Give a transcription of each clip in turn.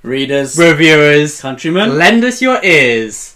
readers, reviewers, countrymen, lend us your ears.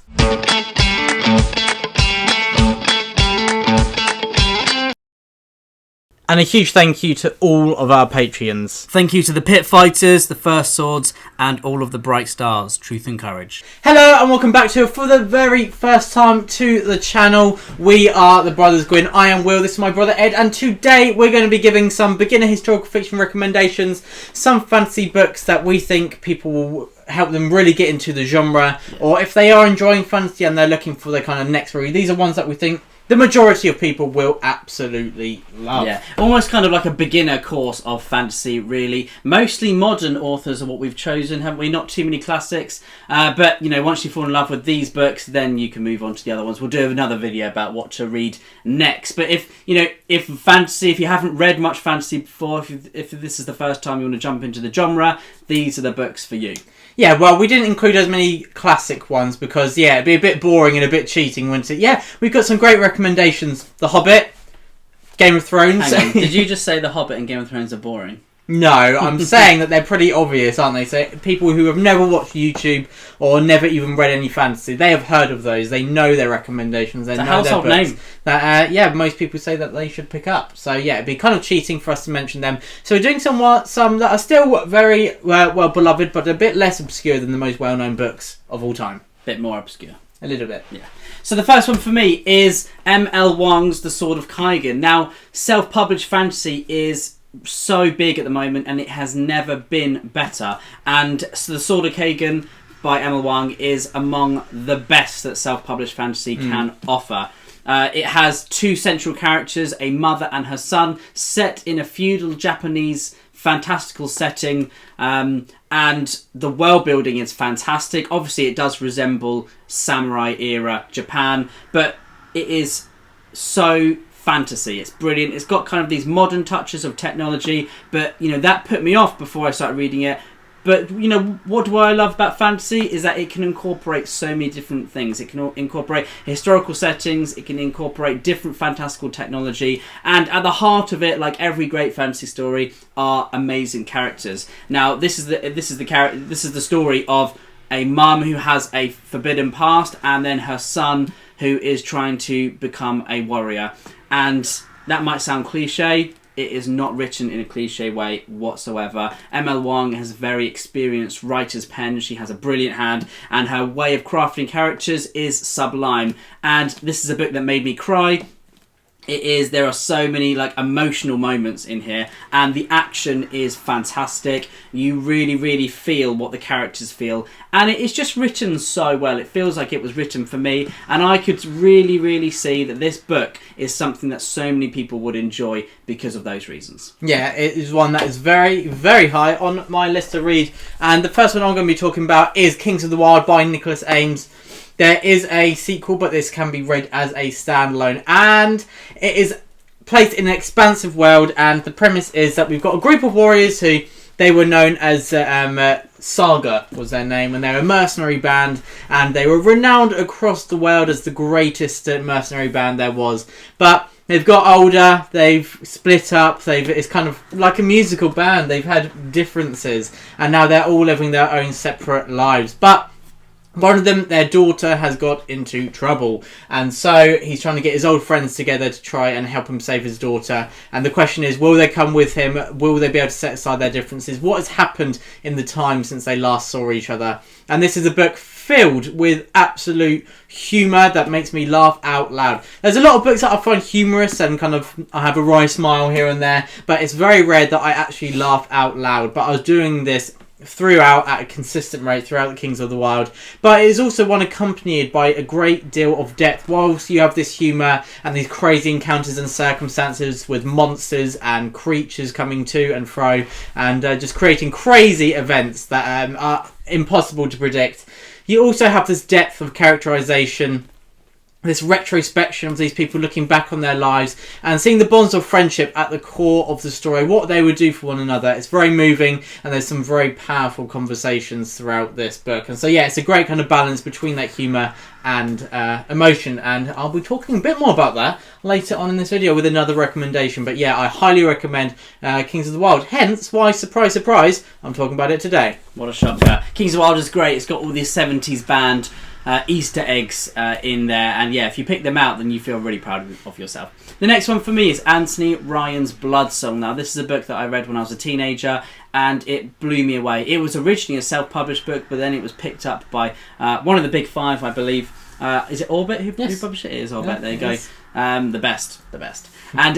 And a huge thank you to all of our Patreons. Thank you to the Pit Fighters, the First Swords, and all of the Bright Stars, Truth and Courage. Hello and welcome back to, for the very first time, to the channel. We are the Brothers Gwyn. I am Will, this is my brother Ed, and today we're going to be giving some beginner historical fiction recommendations, some fantasy books that we think people will help them really get into the genre, or if they are enjoying fantasy and they're looking for their kind of next read, these are ones that we think the majority of people will absolutely love. Yeah, almost kind of like a beginner course of fantasy, really. Mostly modern authors are what we've chosen, haven't we? Not too many classics. But, you know, once you fall in love with these books, then you can move on to the other ones. We'll do another video about what to read next. But if you haven't read much fantasy before, if this is the first time you want to jump into the genre, these are the books for you. Yeah, well, we didn't include as many classic ones because, yeah, it'd be a bit boring and a bit cheating, wouldn't it? Yeah, we've got some great recommendations. The Hobbit, Game of Thrones. Hang on, did you just say The Hobbit and Game of Thrones are boring? No, I'm saying that they're pretty obvious, aren't they? So people who have never watched YouTube or never even read any fantasy, they have heard of those. They know their recommendations. They it's a know household their books. Name. That most people say that they should pick up. So yeah, it'd be kind of cheating for us to mention them. So we're doing some that are still very well beloved, but a bit less obscure than the most well-known books of all time. Bit more obscure. A little bit. Yeah. So the first one for me is M.L. Wang's The Sword of Kaigan. Now, self-published fantasy is so big at the moment and it has never been better, and so The Sword of Kaigan by M.L. Wang is among the best that self-published fantasy can offer. It has two central characters, a mother and her son, set in a feudal Japanese fantastical setting, and the world building is fantastic. Obviously it does resemble samurai era Japan, but it is so fantasy. It's brilliant. It's got kind of these modern touches of technology, but you know, that put me off before I started reading it. But you know, what do I love about fantasy is that it can incorporate so many different things. It can incorporate historical settings, it can incorporate different fantastical technology, and at the heart of it, like every great fantasy story, are amazing characters. Now, this is the story of a mum who has a forbidden past, and then her son who is trying to become a warrior. And that might sound cliche. It is not written in a cliche way whatsoever. M.L. Wang has a very experienced writer's pen. She has a brilliant hand, and her way of crafting characters is sublime. And this is a book that made me cry. There are so many like emotional moments in here, and the action is fantastic. You really, really feel what the characters feel, and it is just written so well. It feels like it was written for me, and I could really, really see that this book is something that so many people would enjoy because of those reasons. Yeah, it is one that is very, very high on my list to read, and the first one I'm going to be talking about is Kings of the Wild by Nicholas Ames. There is a sequel, but this can be read as a standalone, and it is placed in an expansive world, and the premise is that we've got a group of warriors who, they were known as Saga was their name, and they're a mercenary band, and they were renowned across the world as the greatest mercenary band there was. But they've got older, they've split up, it's kind of like a musical band, they've had differences, and now they're all living their own separate lives. But one of them, their daughter, has got into trouble, and so he's trying to get his old friends together to try and help him save his daughter. And the question is, will they come with him? Will they be able to set aside their differences? What has happened in the time since they last saw each other? And this is a book filled with absolute humour that makes me laugh out loud. There's a lot of books that I find humorous and kind of I have a wry smile here and there, but it's very rare that I actually laugh out loud. But I was doing this throughout at a consistent rate throughout the Kings of the Wild, but it is also one accompanied by a great deal of depth. Whilst you have this humour and these crazy encounters and circumstances with monsters and creatures coming to and fro and just creating crazy events that are impossible to predict, you also have this depth of characterisation this retrospection of these people looking back on their lives and seeing the bonds of friendship at the core of the story, what they would do for one another. It's very moving, and there's some very powerful conversations throughout this book. And so, yeah, it's a great kind of balance between that humour and emotion, and I'll be talking a bit more about that later on in this video with another recommendation. But yeah, I highly recommend Kings of the Wild, hence why, surprise surprise, I'm talking about it today. What a shocker. Kings of the Wild is great. It's got all these 70s band Easter eggs in there, and yeah, if you pick them out, then you feel really proud of yourself. The next one for me is Anthony Ryan's Bloodsong. Now, this is a book that I read when I was a teenager, and it blew me away. It was originally a self-published book, but then it was picked up by one of the big five, I believe. Is it Orbit who published it? It is Orbit. Yeah, there you go. The best. And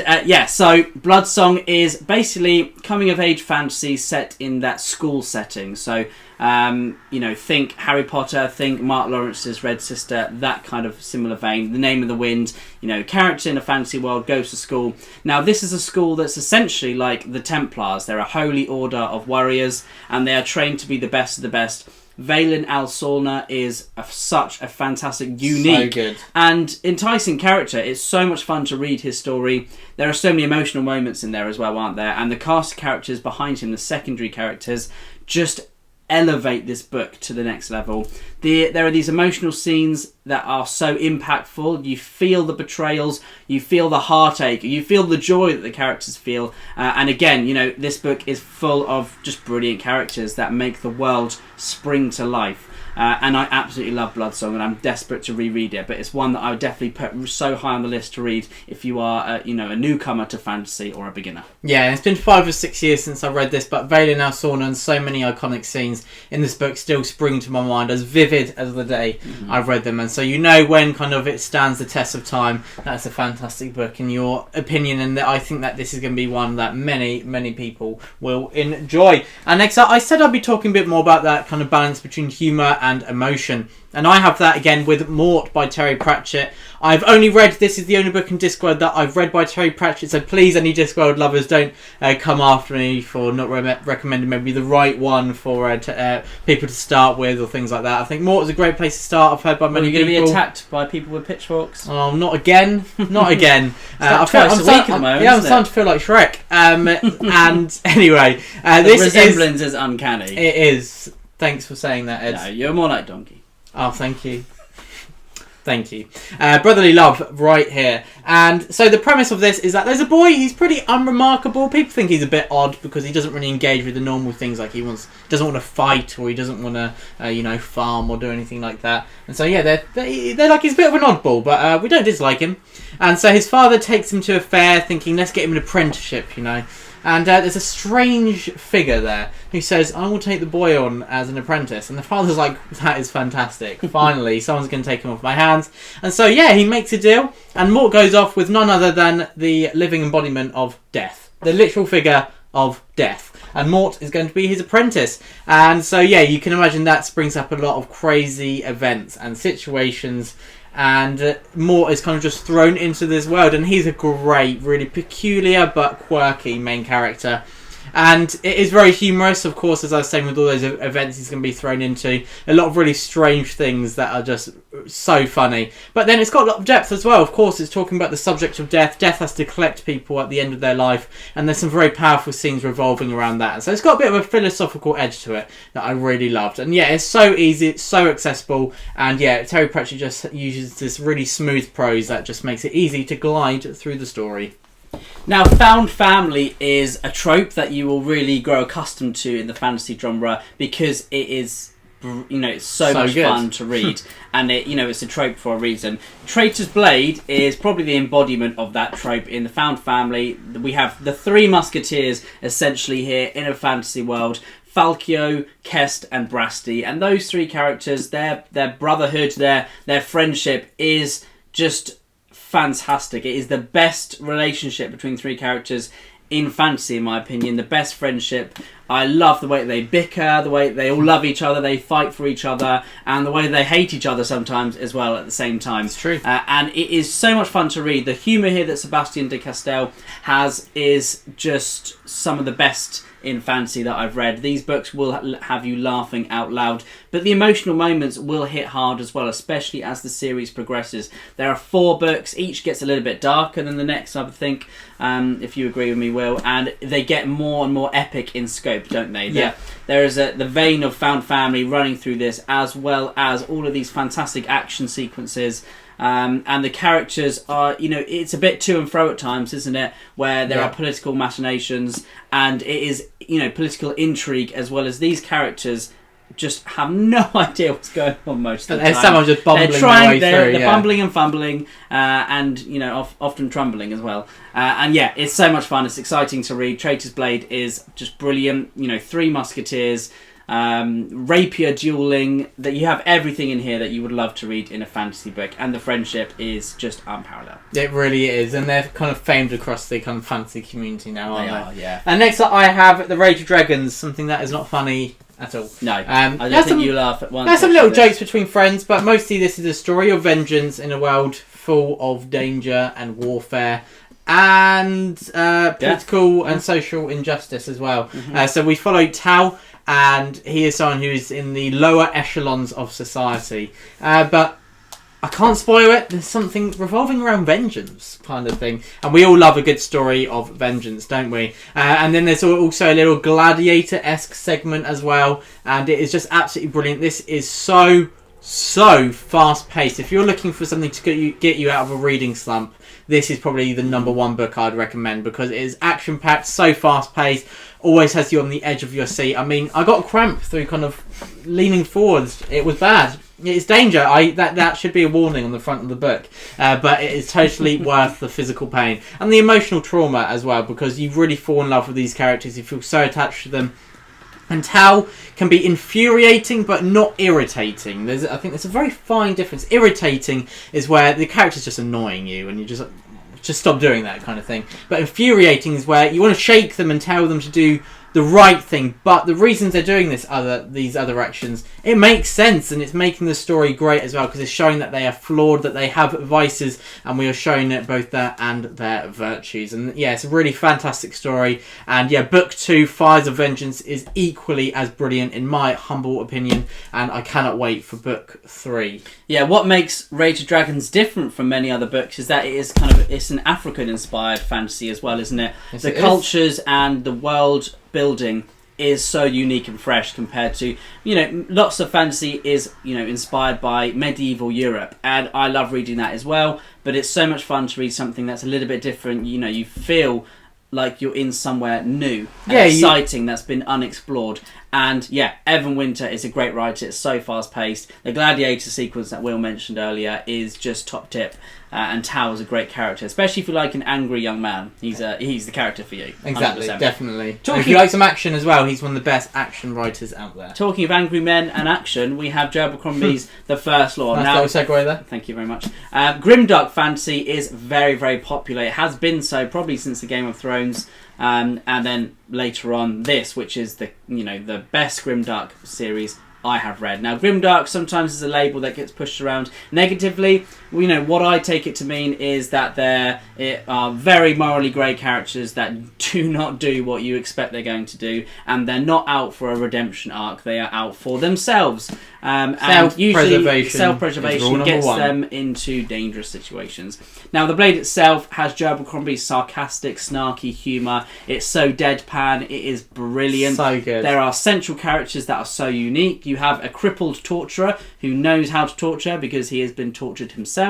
so Bloodsong is basically coming-of-age fantasy set in that school setting. So, think Harry Potter, think Mark Lawrence's Red Sister, that kind of similar vein. The Name of the Wind, character in a fantasy world goes to school. Now, this is a school that's essentially like the Templars. They're a holy order of warriors, and they are trained to be the best of the best. Valen Al-Solna is such a fantastic, unique, and enticing character. It's so much fun to read his story. There are so many emotional moments in there as well, aren't there? And the cast of characters behind him, the secondary characters, just elevate this book to the next level. There are these emotional scenes that are so impactful. You feel the betrayals, you feel the heartache, you feel the joy that the characters feel. And again, this book is full of just brilliant characters that make the world spring to life. And I absolutely love Bloodsong, and I'm desperate to reread it. But it's one that I would definitely put so high on the list to read if you are, a newcomer to fantasy or a beginner. Yeah, it's been 5 or 6 years since I read this, but Valen Al-Solna and so many iconic scenes in this book still spring to my mind as vivid as the day I've read them. And so when kind of it stands the test of time, that's a fantastic book in your opinion, and I think that this is going to be one that many, many people will enjoy. And next up, I said I'd be talking a bit more about that kind of balance between humour and emotion. And I have that again with Mort by Terry Pratchett. I've only read, this is the only book in Discworld that I've read by Terry Pratchett, so please, any Discworld lovers, don't come after me for not recommending maybe the right one for people to start with or things like that. I think Mort is a great place to start. I've heard by many people. Are you going to be attacked by people with pitchforks? Oh, not again. Not again. I'm twice a week at the moment, yeah, I'm starting to feel like Shrek. And anyway, this resemblance is uncanny. It is. Thanks for saying that, Ed. No, you're more like Donkey. Oh, thank you. Thank you. Brotherly love right here. And so the premise of this is that there's a boy, he's pretty unremarkable. People think he's a bit odd because he doesn't really engage with the normal things, like doesn't want to fight, or he doesn't want to, farm or do anything like that. And so, yeah, they're like, he's a bit of an oddball, but we don't dislike him. And so his father takes him to a fair thinking, let's get him an apprenticeship, And there's a strange figure there who says, I will take the boy on as an apprentice. And the father's like, that is fantastic. Finally, someone's going to take him off my hands. And so, yeah, he makes a deal. And Mort goes off with none other than the living embodiment of death. The literal figure of death. And Mort is going to be his apprentice. And so, yeah, you can imagine that springs up a lot of crazy events and situations. And Mort is kind of just thrown into this world, and he's a great, really peculiar but quirky main character. And it is very humorous, of course, as I was saying, with all those events he's going to be thrown into. A lot of really strange things that are just so funny. But then it's got a lot of depth as well. Of course, it's talking about the subject of death. Death has to collect people at the end of their life. And there's some very powerful scenes revolving around that. And so it's got a bit of a philosophical edge to it that I really loved. And yeah, it's so easy, it's so accessible. And yeah, Terry Pratchett just uses this really smooth prose that just makes it easy to glide through the story. Now, found family is a trope that you will really grow accustomed to in the fantasy genre because it is, it's so much good. Fun to read, and it's a trope for a reason. Traitor's Blade is probably the embodiment of that trope. In the found family, we have the three musketeers essentially here in a fantasy world. Falcio, Kest, and Brasti, and those three characters, their brotherhood, their friendship is just fantastic. It is the best relationship between three characters in fantasy, in my opinion. The best friendship I love the way they bicker, the way they all love each other, they fight for each other, and the way they hate each other sometimes as well at the same time. It's true. And it is so much fun to read. The humour here that Sebastian de Castell has is just some of the best in fantasy that I've read. These books will have you laughing out loud, but the emotional moments will hit hard as well, especially as the series progresses. There are 4 books, each gets a little bit darker than the next, I would think, if you agree with me, Will, and they get more and more epic in scope, don't they? Yeah. There is the vein of Found Family running through this, as well as all of these fantastic action sequences. And the characters are, it's a bit to and fro at times, isn't it? Where there are political machinations and it is, political intrigue, as well as these characters just have no idea what's going on most of the time. Someone just bumbling they're bumbling and fumbling, and often trumbling as well. And yeah, it's so much fun. It's exciting to read. Traitor's Blade is just brilliant. 3 musketeers. Rapier dueling, that you have everything in here that you would love to read in a fantasy book, and the friendship is just unparalleled. It really is, and they're kind of famed across the kind of fantasy community now, aren't they? Yeah. And next up I have The Rage of Dragons, something that is not funny at all. No, I don't think you laugh at one. There's some little jokes between friends, but mostly this is a story of vengeance in a world full of danger and warfare and political and social injustice as well. Mm-hmm. So we follow Tao, and he is someone who is in the lower echelons of society. But I can't spoil it. There's something revolving around vengeance kind of thing. And we all love a good story of vengeance, don't we? And then there's also a little gladiator-esque segment as well. And it is just absolutely brilliant. This is so fast-paced. If you're looking for something to get you out of a reading slump, this is probably the number 1 book I'd recommend, because it is action-packed, so fast-paced, always has you on the edge of your seat. I mean, I got a cramp through kind of leaning forwards. It was bad. It's danger. That should be a warning on the front of the book. But it is totally worth the physical pain. And the emotional trauma as well, because you really fall in love with these characters. You feel so attached to them. And Tao can be infuriating but not irritating. I think there's a very fine difference. Irritating is where the character's just annoying you and you just stop doing that kind of thing. But infuriating is where you want to shake them and tell them to do the right thing, but the reasons they're doing these other actions, it makes sense, and it's making the story great as well, because it's showing that they are flawed, that they have vices, and we are showing it both their and their virtues. And yeah, it's a really fantastic story. And yeah, book 2, Fires of Vengeance, is equally as brilliant in my humble opinion, and I cannot wait for book 3. Yeah, what makes Rage of Dragons different from many other books is that it's an African-inspired fantasy as well, isn't it? Yes, the cultures and the world building is so unique and fresh compared to, lots of fantasy is, inspired by medieval Europe, and I love reading that as well, but it's so much fun to read something that's a little bit different. You feel like you're in somewhere new and exciting that's been unexplored. And yeah, Evan Winter is a great writer. It's so fast paced. The gladiator sequence that Will mentioned earlier is just top tip. And Tao is a great character, especially if you like an angry young man. He's the character for you. 100%. Exactly, definitely. If you like some action as well, he's one of the best action writers out there. Talking of angry men and action, we have Joe Abercrombie's The First Law. Nice little segue there. Thank you very much. Grimdark fantasy is very, very popular. It has been so probably since the Game of Thrones. And then later on this, which is the best Grimdark series I have read. Now, Grimdark sometimes is a label that gets pushed around negatively. What I take it to mean is that there are very morally grey characters that do not do what you expect they're going to do, and they're not out for a redemption arc. They are out for themselves. And usually self-preservation gets them into dangerous situations. Now, the Blade itself has Joe Abercrombie's sarcastic, snarky humour. It's so deadpan. It is brilliant. So good. There are central characters that are so unique. You have a crippled torturer who knows how to torture because he has been tortured himself.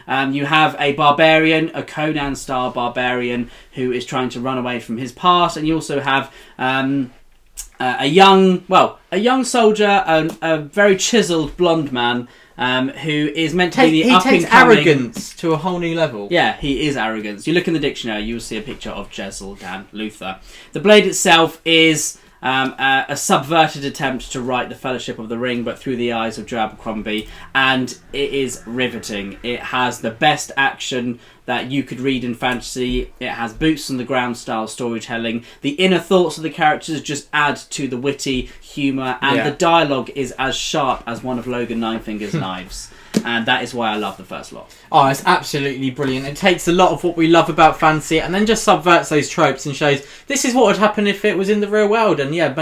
You have a barbarian, a Conan-style barbarian, who is trying to run away from his past, and you also have a young soldier, a very chiselled blonde man, who is meant to be the up-and-coming... He takes arrogance to a whole new level. Yeah, he is arrogance. You look in the dictionary, you'll see a picture of Jezal Dan Luther. The Blade itself is a subverted attempt to write the Fellowship of the Ring, but through the eyes of Joe Abercrombie, and it is riveting. It has the best action that you could read in fantasy. It has boots on the ground style storytelling. The inner thoughts of the characters just add to the witty humour, and the dialogue is as sharp as one of Logan Ninefinger's knives. And that is why I love the first lot. Oh, it's absolutely brilliant. It takes a lot of what we love about fantasy and then just subverts those tropes and shows this is what would happen if it was in the real world. And yeah,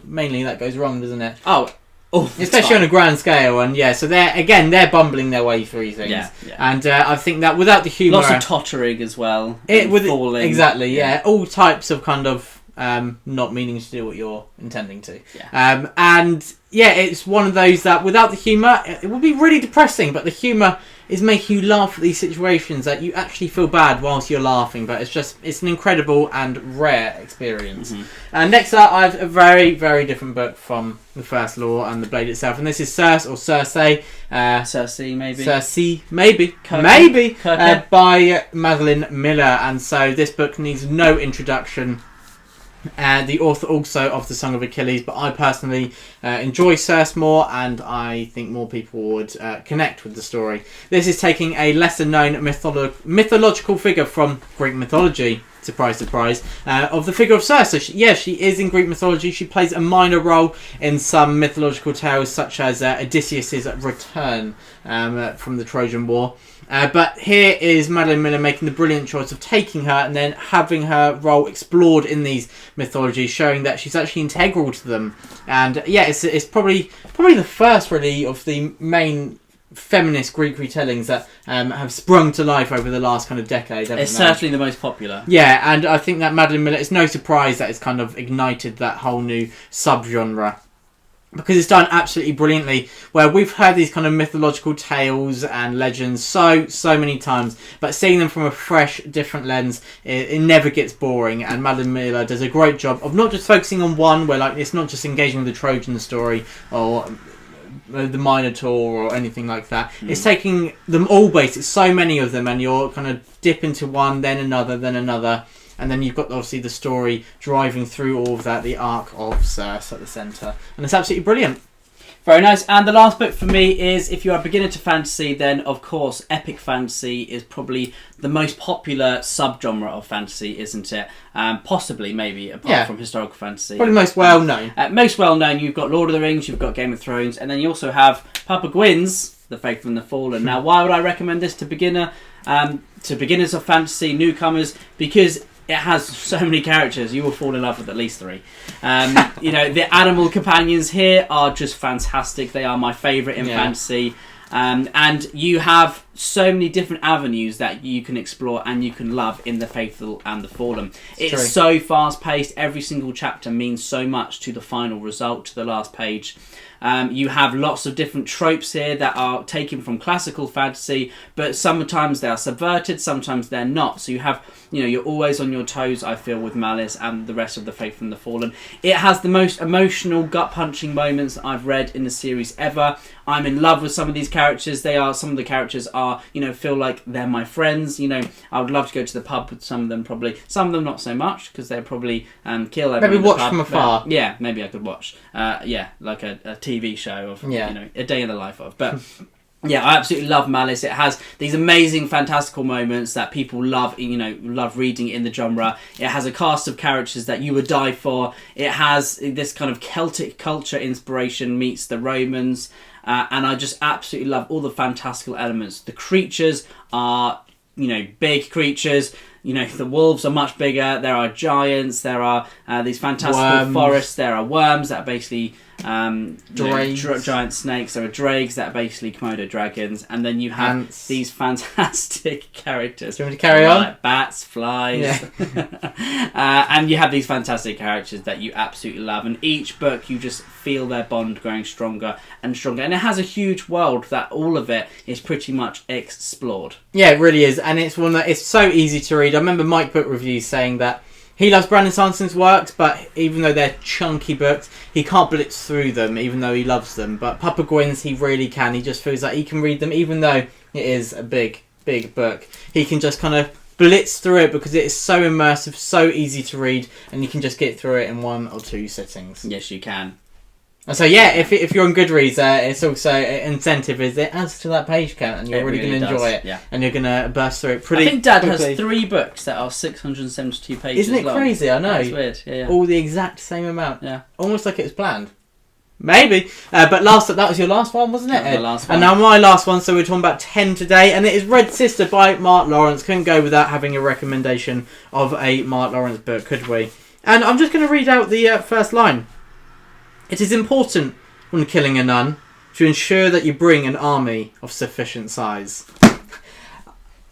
mainly that goes wrong, doesn't it? Oh, especially on a grand scale. And yeah, so they're bumbling their way through things. Yeah. And I think that without the humour... Lots of tottering as well. Falling. Exactly, yeah. All types of kind of not meaning to do what you're intending to. Yeah. And yeah, it's one of those that without the humour, it would be really depressing, but the humour is making you laugh at these situations that you actually feel bad whilst you're laughing, but it's an incredible and rare experience. And next up, I have a very, very different book from the First Law and the Blade itself, and this is Circe, by Madeline Miller. And so this book needs no introduction. The author also of The Song of Achilles, but I personally enjoy Circe more, and I think more people would connect with the story. This is taking a lesser known mythological figure from Greek mythology, surprise surprise, of the figure of Circe. So she is in Greek mythology. She plays a minor role in some mythological tales, such as Odysseus' return from the Trojan War. But here is Madeline Miller making the brilliant choice of taking her and then having her role explored in these mythologies, showing that she's actually integral to them. And yeah, it's probably the first really of the main feminist Greek retellings that have sprung to life over the last kind of decade. It's certainly the most popular. Yeah, and I think that Madeline Miller, it's no surprise that it's kind of ignited that whole new subgenre, because it's done absolutely brilliantly, where we've heard these kind of mythological tales and legends so many times, but seeing them from a fresh, different lens, it never gets boring. And Madeline Miller does a great job of not just focusing on one, where like it's not just engaging with the Trojan story or the Minotaur or anything like that. It's taking them all basic, so many of them, and you're kind of dip into one, then another. And then you've got, obviously, the story driving through all of that, the arc of Circe at the centre. And it's absolutely brilliant. Very nice. And the last book for me is, if you are a beginner to fantasy, then, of course, epic fantasy is probably the most popular subgenre of fantasy, isn't it? Possibly, maybe, apart from historical fantasy. Probably most well-known. Most well-known. You've got Lord of the Rings, you've got Game of Thrones, and then you also have Papa Gwyn's The Faithful and the Fallen. Now, why would I recommend this to beginners of fantasy, newcomers? Because it has so many characters, you will fall in love with at least 3. The animal companions here are just fantastic. They are my favourite in fantasy. And you have so many different avenues that you can explore and you can love in The Faithful and the Fallen. It's so fast-paced. Every single chapter means so much to the final result, to the last page. You have lots of different tropes here that are taken from classical fantasy, but sometimes they are subverted, sometimes they're not. So you have, you're always on your toes, I feel, with Malice and the rest of The Faithful and the Fallen. It has the most emotional, gut-punching moments I've read in the series ever. I'm in love with some of these characters. Some of the characters are, feel like they're my friends. I would love to go to the pub with some of them, probably. Some of them not so much, because they'll probably kill everyone. Maybe in the watch pub, from afar. But, yeah, maybe I could watch. Like a TV show of, a day in the life of. But yeah, I absolutely love Malice. It has these amazing, fantastical moments that people love, love reading in the genre. It has a cast of characters that you would die for. It has this kind of Celtic culture inspiration meets the Romans. And I just absolutely love all the fantastical elements. The creatures are, big creatures. The wolves are much bigger. There are giants. There are these fantastical forests. There are worms that are basically giant snakes. There are drags that are basically Komodo dragons. And then you have ants. These fantastic characters. Do you want me to carry on? Like bats, flies. Yeah. And you have these fantastic characters that you absolutely love. And each book, you just feel their bond growing stronger and stronger. And it has a huge world that all of it is pretty much explored. Yeah, it really is. And it's one that it's so easy to read. I remember Mike Book Reviews saying that he loves Brandon Sanderson's works, but even though they're chunky books, he can't blitz through them, even though he loves them. But Papa Gwyn's, he really can. He just feels like he can read them, even though it is a big book. He can just kind of blitz through it because it is so immersive, so easy to read, and you can just get through it in 1 or 2 sittings. Yes, you can. And so yeah, if you're on Goodreads, it's also an incentive. Is it adds to that page count, and you're really going to enjoy it, yeah. and you're going to burst through it pretty. I think Dad quickly. has 3 books that are 672 pages. Isn't it long. crazy? I know. That's weird. Yeah, yeah. All the exact same amount. Yeah. Almost like it was planned. Maybe. But that was your last one, wasn't it, That was Ed? the last one. And now my last one, so we're talking about 10 today, and it is Red Sister by Mark Lawrence. Couldn't go without having a recommendation of a Mark Lawrence book, could we? And I'm just going to read out the first line. It is important, when killing a nun, to ensure that you bring an army of sufficient size.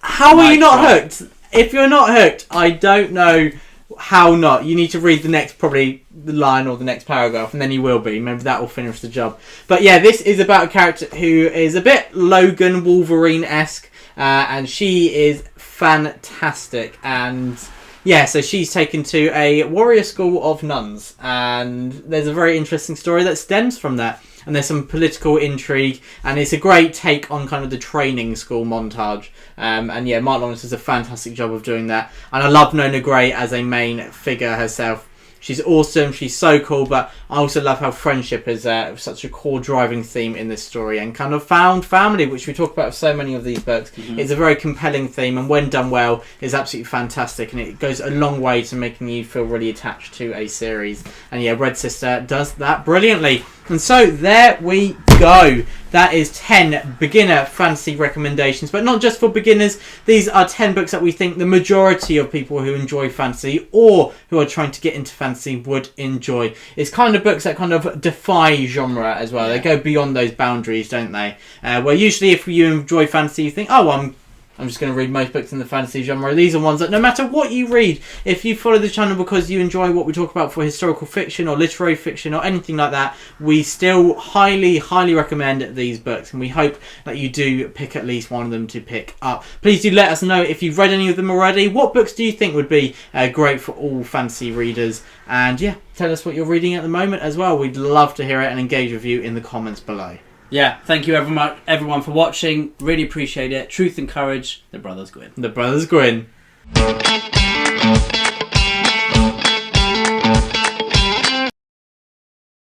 How are you not hooked? If you're not hooked, I don't know how not. You need to read the next, probably the line or the next paragraph, and then you will be. Maybe that will finish the job. But yeah, this is about a character who is a bit Logan Wolverine-esque, and she is fantastic. And yeah, so she's taken to a warrior school of nuns, and there's a very interesting story that stems from that. And there's some political intrigue, and it's a great take on kind of the training school montage. And yeah, Mark Lawrence does a fantastic job of doing that. And I love Nona Gray as a main figure herself. She's awesome, she's so cool, but I also love how friendship is such a core driving theme in this story, and kind of found family, which we talk about with so many of these books. Mm-hmm. It's a very compelling theme, and when done well, is absolutely fantastic, and it goes a long way to making you feel really attached to a series. And yeah, Red Sister does that brilliantly. And so there we go. That is 10 beginner fantasy recommendations, but not just for beginners. These are 10 books that we think the majority of people who enjoy fantasy or who are trying to get into fantasy would enjoy. It's kind of books that kind of defy genre as well. They go beyond those boundaries, don't they? Where usually if you enjoy fantasy, you think, oh, I'm just going to read most books in the fantasy genre. These are ones that no matter what you read, if you follow the channel because you enjoy what we talk about for historical fiction or literary fiction or anything like that, we still highly, highly recommend these books, and we hope that you do pick at least one of them to pick up. Please do let us know if you've read any of them already. What books do you think would be great for all fantasy readers? And yeah, tell us what you're reading at the moment as well. We'd love to hear it and engage with you in the comments below. Yeah, thank you everyone for watching. Really appreciate it. Truth and Courage, The Brothers Gwyn. The Brothers Gwyn.